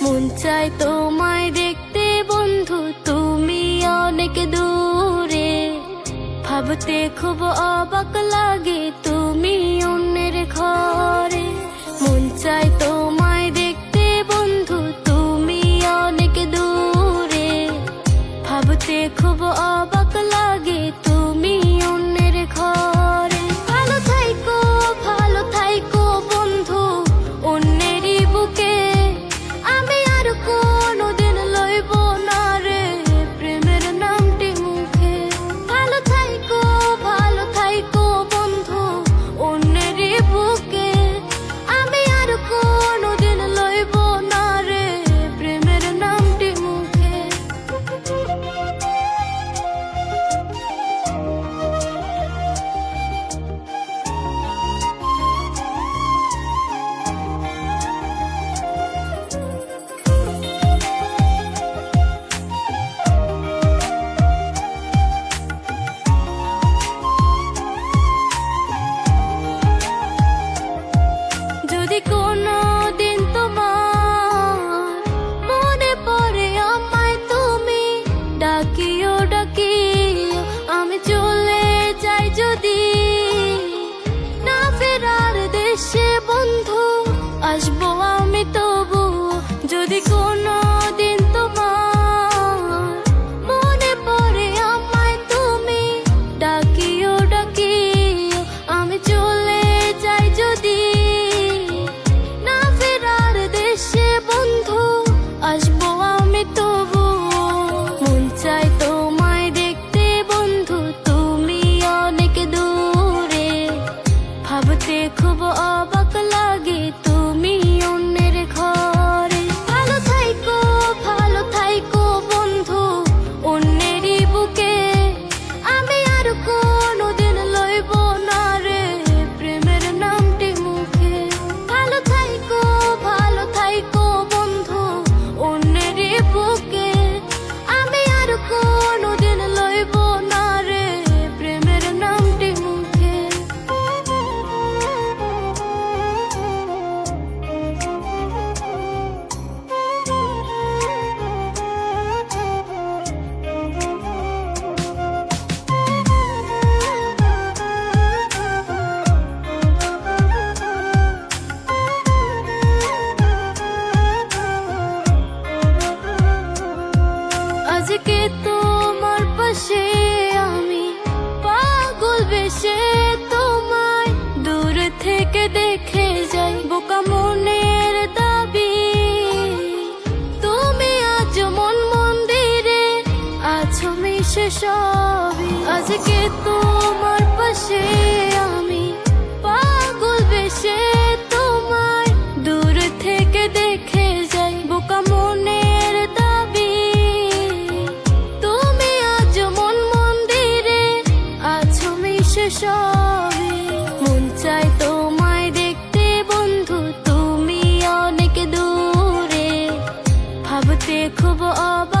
মন চায় তোমায় দেখতে বন্ধু, তুমি অনেক দূরে। ভাবতে খুব অবাক লাগে তুমি অন্যের ঘরে। মন চায় তোমায় দেখতে বন্ধু, তুমি অনেক দূরে। ভাবতে খুব অবাক লাগে তুমি অন্যের ঘরে। ভালো থাইকো বন্ধু অন্যেরই বুকে। আমি আর কোনোদিন লইব না রে প্রেমের নামটি মুখে। ভালো থাইকো বন্ধু অন্যেরই বুকে। আমি আর কোনোদিন লইব না রে প্রেমের নামটি মুখে। যদি কোনো দিন তোমার মনে পড়ে আমায়, তুমি ডাকিও আমি চলে যাই যদি। না ফেরার দেশে বন্ধু আসবো আমি তবু। যদি কোনো দিন তোমার মনে পড়ে আমায়, তুমি ডাকিও আমি চলে যাই যদি। না ফেরার দেশে বন্ধু আসবো আমি তবু। মন চায় তোমায় দেখতে বন্ধু, তুমি অনেক দূরে। ভাবতে খুব অবাক লাগে তুমি অন্যের ঘরে। ভালো থাইকো বন্ধু অন্যেরই বুকে। আমি আর কোনোদিন লইব না রে প্রেমের নামটি মুখে। ভালো থাইকো বন্ধু অন্যেরই বুকে। আমি আর কোনোদিন লইব না রে প্রেমের নামটি মুখে। আজকে তোমার পাশে আমি পাগল বেশে তোমায় দূর থেকে দেখে যাই। বোকা মনের দাবি তুমি আজ মন মন্দিরে আছো মিশে সবই। আজকে তোমার পাশে আমি পাগল বেশে তোমায় দূর থেকে দেখে যাই। বোকা মনের দাবি তুমি আজ মন মন্দিরে আছো মিশে সবই। মন চায় তোমায় দেখতে বন্ধু, তুমি অনেক দূরে। ভাবতে খুব অবাক